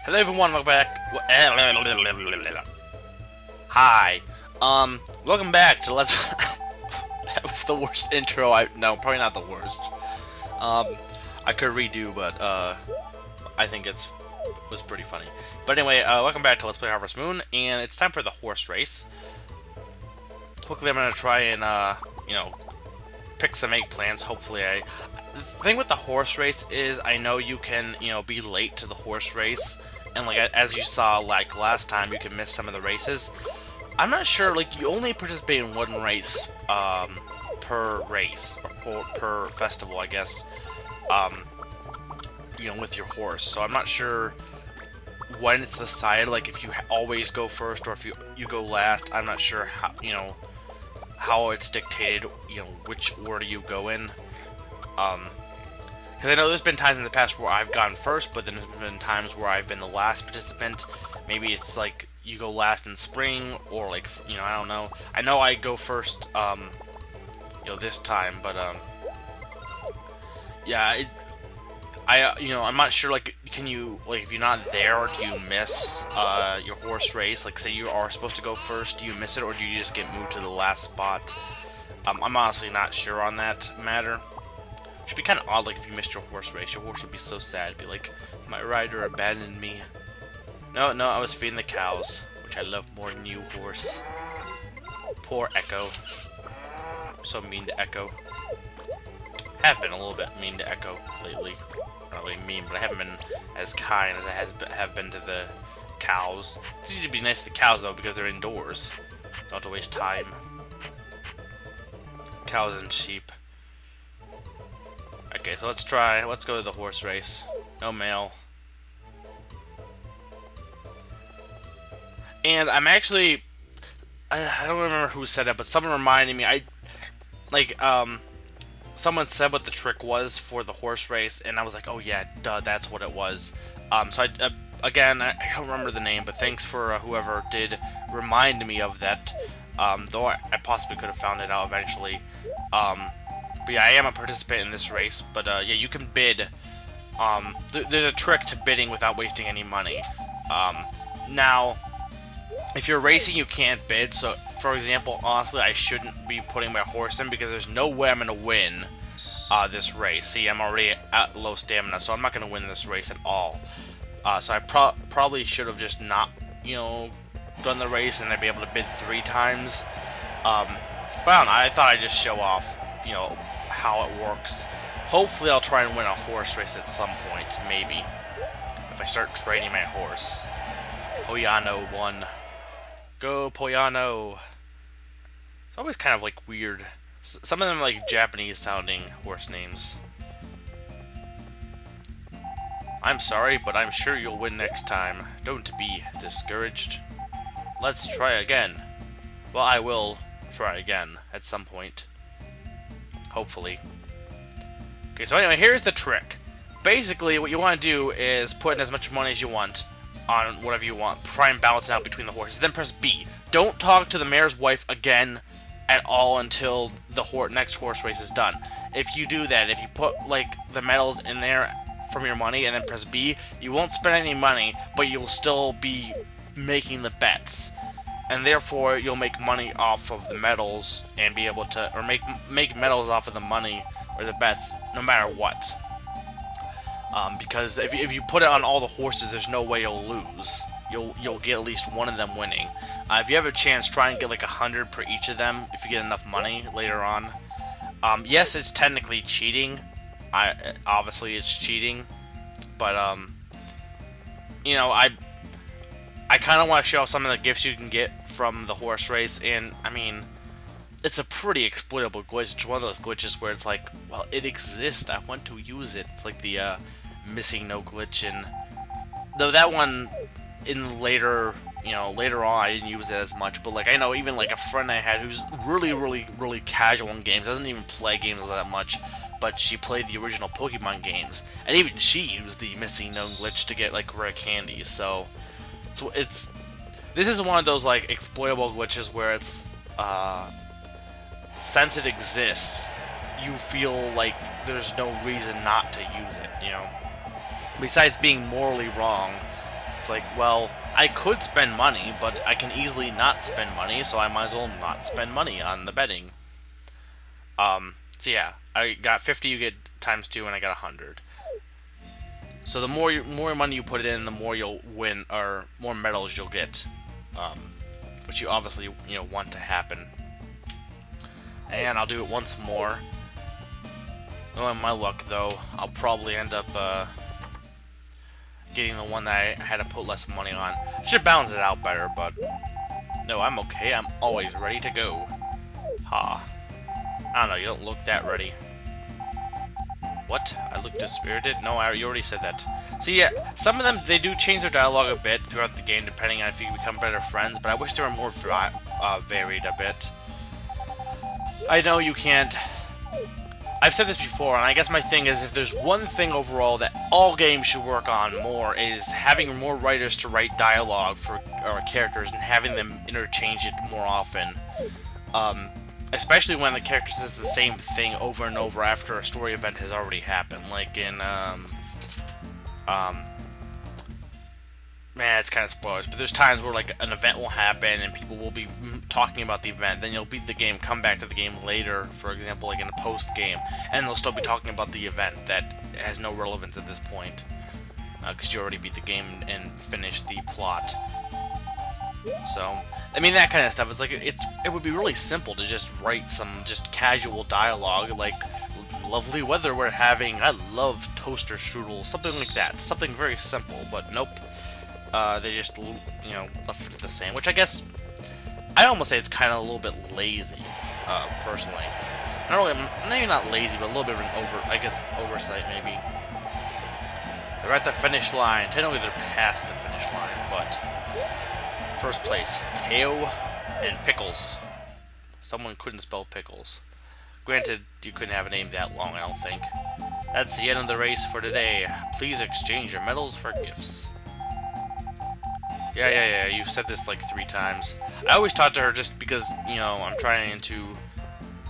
Hello everyone, welcome back. Hi. Welcome back to Let's... That was the worst intro No, probably not the worst. I could redo, but, I think it was pretty funny. But anyway, welcome back to Let's Play Harvest Moon, and it's time for the horse race. Quickly, I'm gonna try and, pick some eggplants. Hopefully the thing with the horse race is I know you can, be late to the horse race, and like as you saw like last time, you can miss some of the races. I'm not sure, like you only participate in one race per race or per festival, I guess. With your horse. So I'm not sure when it's decided, like if you always go first or if you go last. I'm not sure how it's dictated, which order you go in. Because I know there's been times in the past where I've gone first, but then there's been times where I've been the last participant. Maybe it's like you go last in spring, or like, I don't know. I know I go first, this time, but, yeah, I'm not sure, like, can you, like, if you're not there, do you miss, your horse race? Like, say you are supposed to go first, do you miss it, or do you just get moved to the last spot? I'm honestly not sure on that matter. Should be kind of odd, like, if you missed your horse race. Your horse would be so sad. It'd be like, my rider abandoned me. No, I was feeding the cows, which I love more than you, horse. Poor Echo. So mean to Echo. Have been a little bit mean to Echo lately. Not really mean, but I haven't been as kind as I have been to the cows. It's easy to be nice to the cows, though, because they're indoors. Don't have to waste time. Cows and sheep. Okay, so let's go to the horse race. No mail. And I'm actually, I don't remember who said it, but someone reminded me, someone said what the trick was for the horse race, and I was like, oh yeah, duh, that's what it was. Again, I don't remember the name, but thanks for whoever did remind me of that, though I possibly could have found it out eventually. But yeah, I am a participant in this race, but yeah, you can bid. There's a trick to bidding without wasting any money. Now, if you're racing, you can't bid, so for example, honestly, I shouldn't be putting my horse in because there's no way I'm going to win this race. See, I'm already at low stamina, so I'm not going to win this race at all. So I probably should have just not, done the race, and I'd be able to bid 3 times. But I don't know, I thought I'd just show off, how it works. Hopefully I'll try and win a horse race at some point, maybe. If I start training my horse. Poyano won. Go Poyano! It's always kind of like weird. Some of them are like Japanese sounding horse names. I'm sorry, but I'm sure you'll win next time. Don't be discouraged. Let's try again. Well, I will try again at some point. Hopefully. Okay, so anyway, here's the trick. Basically, what you want to do is put in as much money as you want on whatever you want. Try and balance it out between the horses. Then press B. Don't talk to the mayor's wife again at all until the next horse race is done. If you do that, if you put like the medals in there from your money and then press B, you won't spend any money, but you'll still be making the bets. And therefore, you'll make money off of the medals and be able to, or make medals off of the money or the bets, no matter what. Because if you put it on all the horses, there's no way you'll lose. You'll get at least one of them winning. If you have a chance, try and get like 100 per each of them if you get enough money later on. Yes, it's technically cheating. Obviously, it's cheating, but I kind of want to show off some of the gifts you can get from the horse race, and I mean, it's a pretty exploitable glitch. It's one of those glitches where it's like, well, it exists, I want to use it. It's like the missing no glitch, and though that one in later on I didn't use it as much, but like I know even like a friend I had who's really casual in games, doesn't even play games that much, but she played the original Pokemon games, and even she used the missing no glitch to get like rare candies. So this is one of those like exploitable glitches where it's since it exists, you feel like there's no reason not to use it, Besides being morally wrong, it's like, well, I could spend money, but I can easily not spend money, so I might as well not spend money on the betting. So yeah, I got 50, you get times 2, and I got 100. So the more money you put in, the more you'll win, or more medals you'll get, which you obviously want to happen. And I'll do it once more. Knowing my luck, though, I'll probably end up getting the one that I had to put less money on. Should balance it out better, but no, I'm okay. I'm always ready to go. Ha. I don't know. You don't look that ready. What? I look dispirited? No, you already said that. See, yeah, some of them, they do change their dialogue a bit throughout the game, depending on if you become better friends, but I wish they were more varied a bit. I know you can't... I've said this before, and I guess my thing is, if there's one thing overall that all games should work on more, is having more writers to write dialogue for our characters and having them interchange it more often. Especially when the character says the same thing over and over after a story event has already happened. Like in, man, it's kind of spoilers, but there's times where, like, an event will happen and people will be talking about the event, then you'll beat the game, come back to the game later, for example, like in a post-game, and they'll still be talking about the event that has no relevance at this point, because you already beat the game and finished the plot. So, I mean, that kind of stuff is like, it would be really simple to just write some just casual dialogue, like, lovely weather we're having, I love toaster strudel, something like that, something very simple, but nope. They just, left it the same, which I guess, I almost say it's kind of a little bit lazy, personally. Not really, maybe not lazy, but a little bit of an oversight, maybe. They're at the finish line. Technically, they're past the finish line, but first place, Teo and Pickles. Someone couldn't spell Pickles. Granted, you couldn't have a name that long, I don't think. That's the end of the race for today. Please exchange your medals for gifts. Yeah, you've said this like 3 times. I always talk to her just because, I'm trying to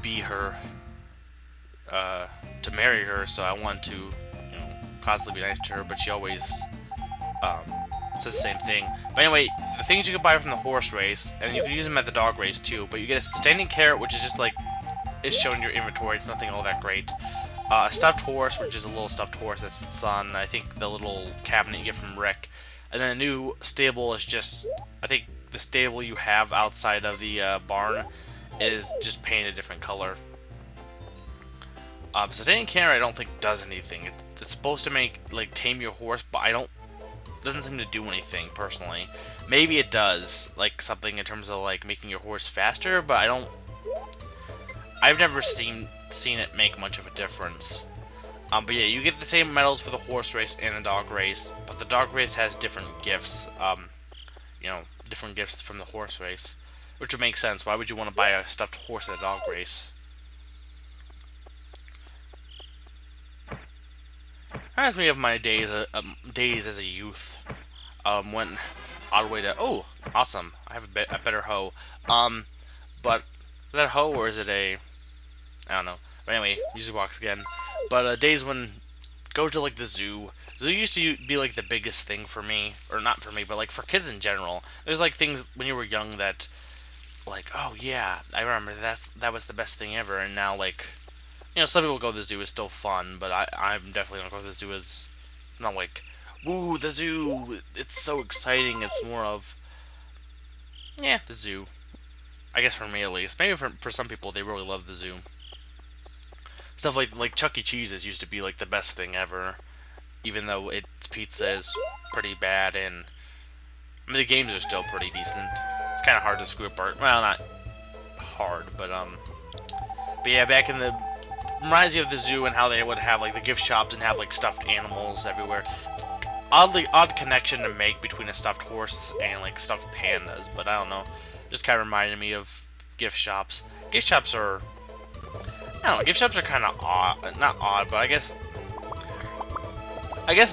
be her, to marry her, so I want to, constantly be nice to her, but she always, says the same thing. But anyway, the things you can buy from the horse race, and you can use them at the dog race too, but you get a standing carrot, which is just like, it's shown in your inventory, it's nothing all that great. A stuffed horse, which is a little stuffed horse that's its son, I think the little cabinet you get from Rick. And then the new stable is just, I think the stable you have outside of the barn is just painted a different color. So standing carrot I don't think does anything. It's supposed to tame your horse, but doesn't seem to do anything personally. Maybe it does, like something in terms of like making your horse faster, but I've never seen it make much of a difference. But yeah, you get the same medals for the horse race and the dog race, but the dog race has different gifts, different gifts from the horse race, which would make sense. Why would you want to buy a stuffed horse at a dog race? Reminds me of my days as a youth. Went all the way to, oh, awesome, I have a better hoe. But is that a hoe or is it I don't know. But anyway, music box again. But days when go to like the zoo. Zoo used to be like the biggest thing for me, or not for me, but like for kids in general. There's like things when you were young that, like, oh yeah, I remember that was the best thing ever. And now like, some people go to the zoo, it's still fun, but I'm definitely gonna go to the zoo. It's not like, woo, the zoo, it's so exciting. It's more of, yeah, the zoo. I guess for me at least. Maybe for some people they really love the zoo. Stuff like Chuck E. Cheese's used to be like the best thing ever, even though its pizza is pretty bad, and the games are still pretty decent. It's kind of hard to screw apart. Well, not hard, but yeah, back in the reminds me of the zoo and how they would have like the gift shops and have like stuffed animals everywhere. Odd connection to make between a stuffed horse and like stuffed pandas, but I don't know. Just kind of reminded me of gift shops. Gift shops are, I don't know, gift shops are kind of odd. Not odd, but I guess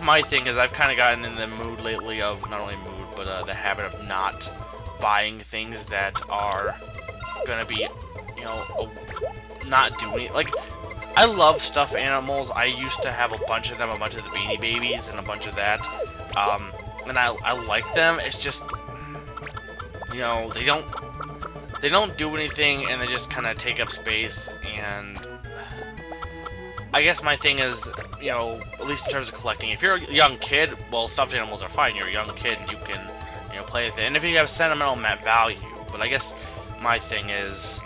my thing is I've kind of gotten in the mood lately of, not only mood, but the habit of not buying things that are gonna be, not doing, like, I love stuffed animals. I used to have a bunch of them, a bunch of the Beanie Babies and a bunch of that. And and I like them. It's just, you know, they don't do anything, and they just kind of take up space. And I guess my thing is, you know, at least in terms of collecting, if you're a young kid, well, stuffed animals are fine. You're a young kid, and you can, you know, play with it. And if you have sentimental value, but I guess my thing is,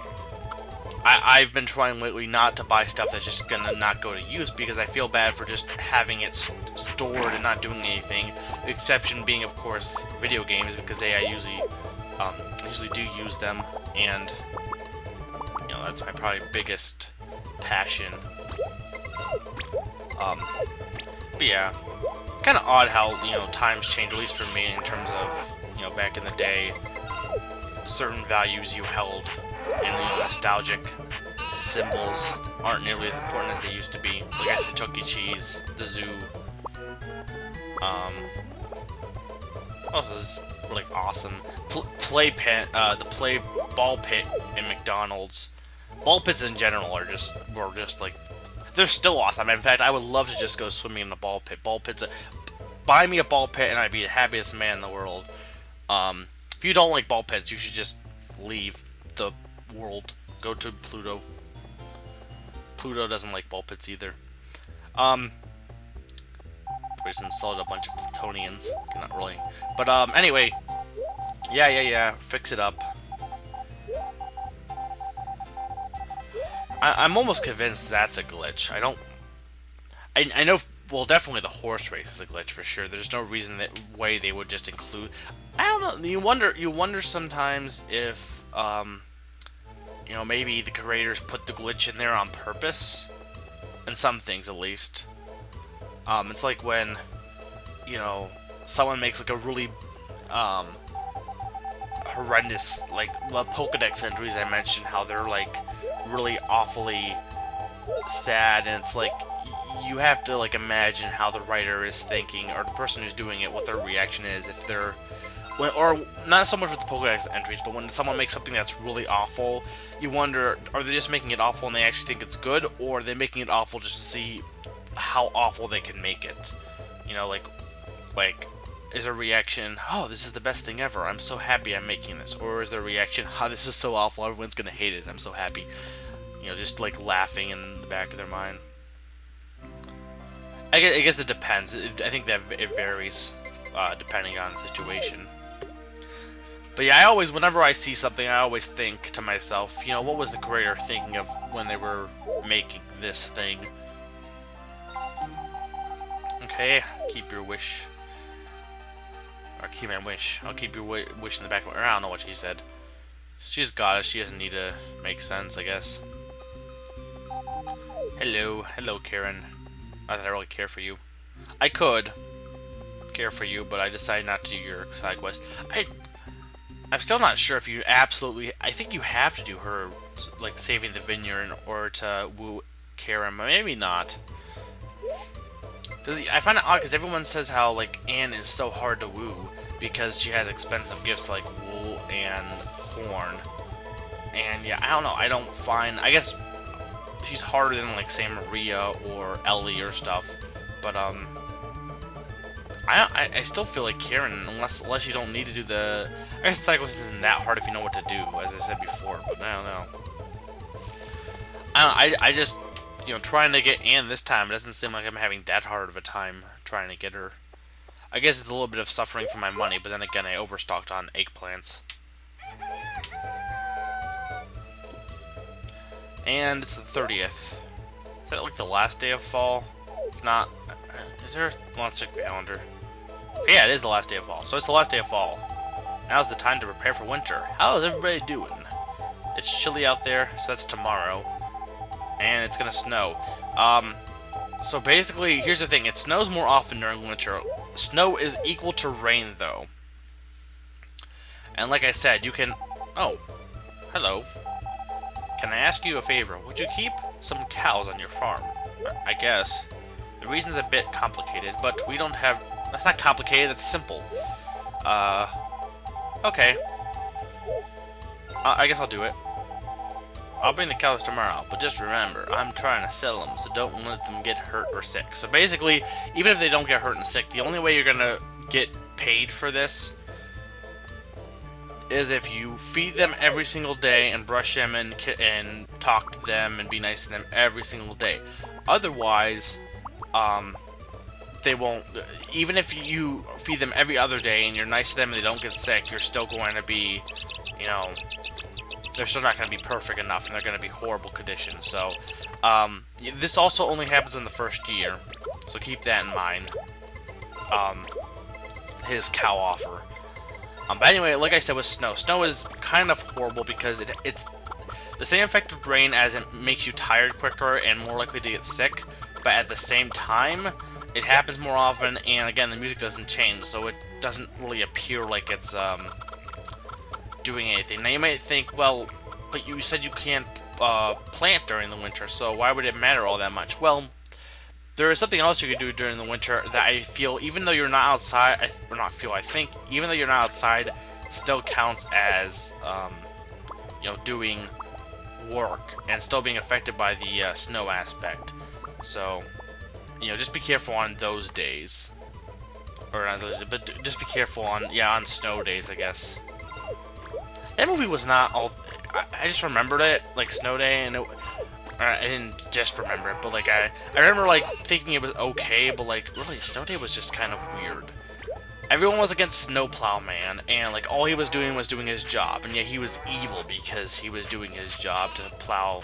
I've been trying lately not to buy stuff that's just gonna not go to use, because I feel bad for just having it stored and not doing anything. The exception being, of course, video games, because I usually do use them, and you know, that's my probably biggest passion. But yeah, it's kind of odd how, you know, times change, at least for me, in terms of, you know, back in the day, certain values you held and, you know, nostalgic symbols aren't nearly as important as they used to be. Like I said, Chuck E. Cheese, the zoo. Also, this is really awesome. Play pit, the play ball pit in McDonald's. Ball pits in general were just like, they're still awesome. In fact, I would love to just go swimming in a ball pit. Ball pits, buy me a ball pit, and I'd be the happiest man in the world. If you don't like ball pits, you should just leave the world. Go to Pluto. Pluto doesn't like ball pits either. We just installed a bunch of Plutonians. Okay, not really. But, anyway. Yeah. Fix it up. I'm almost convinced that's a glitch. I know, well, definitely the horse race is a glitch for sure. There's no reason that way they would just include. I don't know. You wonder sometimes if, you know, maybe the creators put the glitch in there on purpose. In some things, at least. It's like when, you know, someone makes like a really, horrendous, like the Pokedex entries I mentioned, how they're like really awfully sad, and it's like you have to like imagine how the writer is thinking, or the person who's doing it, what their reaction is if they're, or not so much with the Pokedex entries, but when someone makes something that's really awful, you wonder, are they just making it awful and they actually think it's good, or are they making it awful just to see how awful they can make it? You know, like is a reaction, oh, this is the best thing ever, I'm so happy I'm making this, or is there a reaction, oh, this is so awful, everyone's gonna hate it, I'm so happy. You know, just like laughing in the back of their mind. I guess it depends. I think that it varies depending on the situation. But yeah, whenever I see something, I always think to myself, you know, what was the creator thinking of when they were making this thing? Okay, keep your wish. Or keep my wish. I'll keep your wish in the back of my... I don't know what she said. She's got it. She doesn't need to make sense, I guess. Hello, Karen. Not that I really care for you. I could care for you, but I decided not to do your side quest. I'm still not sure if you absolutely... I think you have to do her, like, saving the vineyard in order to woo Karen, but maybe not. Because I find it odd, because everyone says how, like, Anne is so hard to woo because she has expensive gifts like wool and corn. And, yeah, I don't know. I don't find... I guess she's harder than, like, say, Maria or Ellie or stuff. But, I still feel like Karen, unless you don't need to do the... I guess Psycho isn't that hard if you know what to do, as I said before, but I don't know. I just, you know, trying to get Anne this time, it doesn't seem like I'm having that hard of a time trying to get her. I guess it's a little bit of suffering for my money, but then again, I overstocked on eggplants. And it's the 30th. Is that like the last day of fall? If not, is there... Well, let's check the calendar. Yeah, it is the last day of fall. So it's the last day of fall. Now's the time to prepare for winter. How is everybody doing? It's chilly out there, so that's tomorrow. And it's gonna snow. So basically, here's the thing. It snows more often during winter. Snow is equal to rain, though. And like I said, you can... Oh. Hello. Can I ask you a favor? Would you keep some cows on your farm? I guess. The reason's a bit complicated, but we don't have... That's not complicated, that's simple. Okay. I guess I'll do it. I'll bring the cows tomorrow, but just remember, I'm trying to sell them, so don't let them get hurt or sick. So basically, even if they don't get hurt and sick, the only way you're gonna get paid for this is if you feed them every single day and brush them and talk to them and be nice to them every single day. Otherwise, they won't. Even if you feed them every other day and you're nice to them and they don't get sick, you're still going to be, you know, they're still not going to be perfect enough, and they're going to be horrible conditions. So, this also only happens in the first year, so keep that in mind. His cow offer. But anyway, like I said with snow, snow is kind of horrible because it's the same effect with rain as it makes you tired quicker and more likely to get sick, but at the same time, it happens more often, and again, the music doesn't change, so it doesn't really appear like it's doing anything. Now you might think, well, but you said you can't plant during the winter, so why would it matter all that much? Well, there is something else you can do during the winter that I feel, even though you're not outside, I think, even though you're not outside, still counts as, you know, doing work and still being affected by the snow aspect. So, you know, just be careful on those days. Or not those, but just be careful on, yeah, on snow days, I guess. That movie was not all, I just remembered it, like, Snow Day, and I didn't just remember it, but, like, I remember, like, thinking it was okay, but, like, really, Snow Day was just kind of weird. Everyone was against Snowplow Man, and, like, all he was doing his job, and yet he was evil because he was doing his job to plow.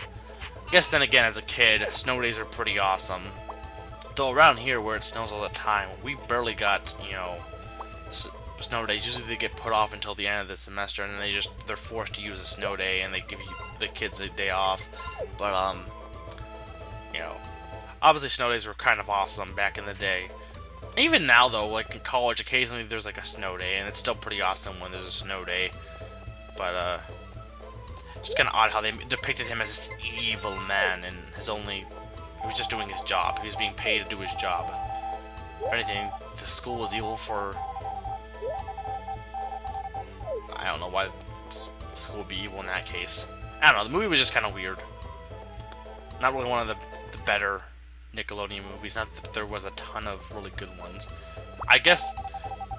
I guess then again, as a kid, snow days are pretty awesome. Though around here, where it snows all the time, we barely got, you know, snow days. Usually they get put off until the end of the semester, and then they're forced to use a snow day, and they give the kids a day off. But you know, obviously snow days were kind of awesome back in the day. Even now though, like in college, occasionally there's like a snow day, and it's still pretty awesome when there's a snow day. But it's kind of odd how they depicted him as this evil man, and he was just doing his job. He was being paid to do his job. If anything, the school was evil for, I don't know why the school would be evil in that case. I don't know, the movie was just kind of weird. Not really one of the better Nickelodeon movies, not that there was a ton of really good ones. I guess,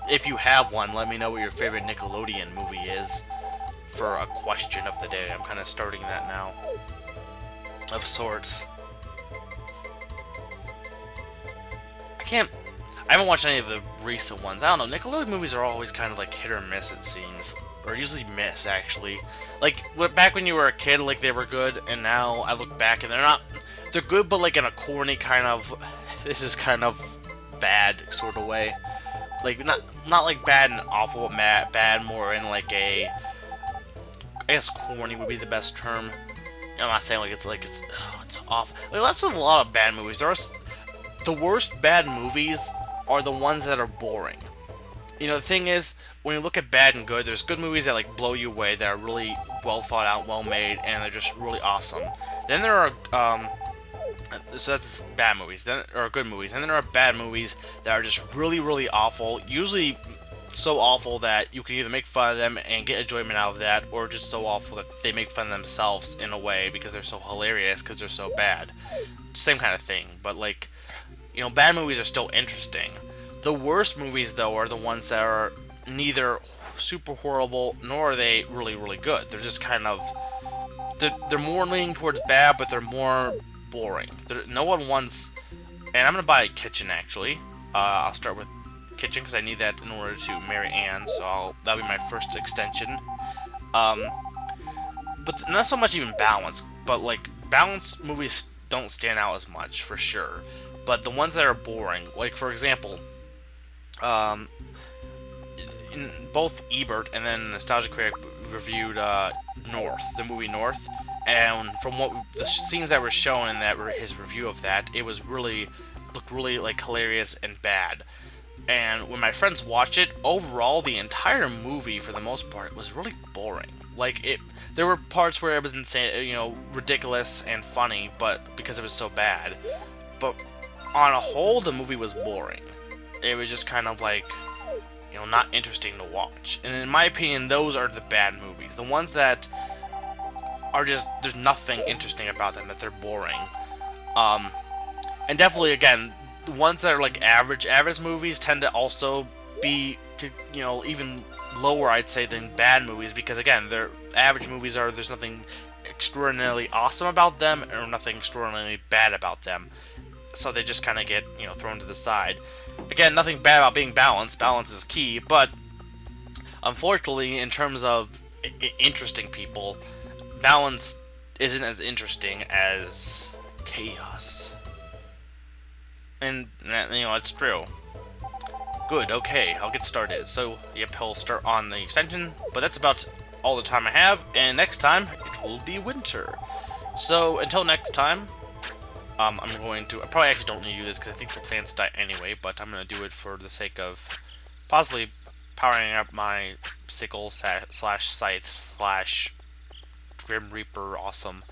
if you have one, let me know what your favorite Nickelodeon movie is for a question of the day. I'm kind of starting that now, of sorts. I haven't watched any of the recent ones. I don't know, Nickelodeon movies are always kind of like hit or miss, it seems. Or usually miss, actually. Like, back when you were a kid, like, they were good, and now I look back and they're good, but like in a corny kind of, this is kind of bad sort of way. Like, not like bad and awful, bad, more in like a, I guess corny would be the best term. I'm not saying it's awful. Like, that's with a lot of bad movies. The worst bad movies are the ones that are boring. You know, the thing is, when you look at bad and good, there's good movies that like blow you away, that are really well thought out, well made, and they're just really awesome. Then there are so that's bad movies, or good movies. And then there are bad movies that are just really, really awful. Usually so awful that you can either make fun of them and get enjoyment out of that, or just so awful that they make fun of themselves in a way because they're so hilarious because they're so bad. Same kind of thing, but like, you know, bad movies are still interesting. The worst movies, though, are the ones that are neither super horrible nor are they really, really good. They're just kind of, they're more leaning towards bad, but they're more boring. No one wants, and I'm gonna buy a kitchen actually. I'll start with kitchen because I need that in order to marry Anne, so that'll be my first extension. But not so much even balance, but like balanced movies don't stand out as much for sure. But the ones that are boring, like for example, in both Ebert and then Nostalgia Critic reviewed North, the movie North, and from what the scenes that were shown in his review of that, it was looked really like hilarious and bad. And when my friends watched it, overall the entire movie for the most part was really boring. Like there were parts where it was insane, you know, ridiculous and funny, but because it was so bad. But on a whole, the movie was boring. It was just kind of like, you know, not interesting to watch. And in my opinion, those are the bad movies. The ones that are just, there's nothing interesting about them, that they're boring. And definitely, again, the ones that are like average movies tend to also be even lower, I'd say, than bad movies, because again, they're average movies. There's nothing extraordinarily awesome about them, or nothing extraordinarily bad about them. So they just kind of get thrown to the side. Again, nothing bad about being balanced. Balance is key, but unfortunately, in terms of interesting people, balance isn't as interesting as chaos. And it's true. Good, okay, I'll get started. So, yep, he'll start on the extension, but that's about all the time I have, and next time, it will be winter. So, until next time, I'm going to... I probably actually don't need to do this, because I think the plants die anyway, but I'm going to do it for the sake of possibly powering up my sickle slash scythe slash Grim Reaper awesome.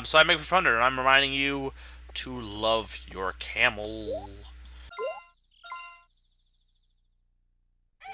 So I'm Meg Thunder, and I'm reminding you to love your camel.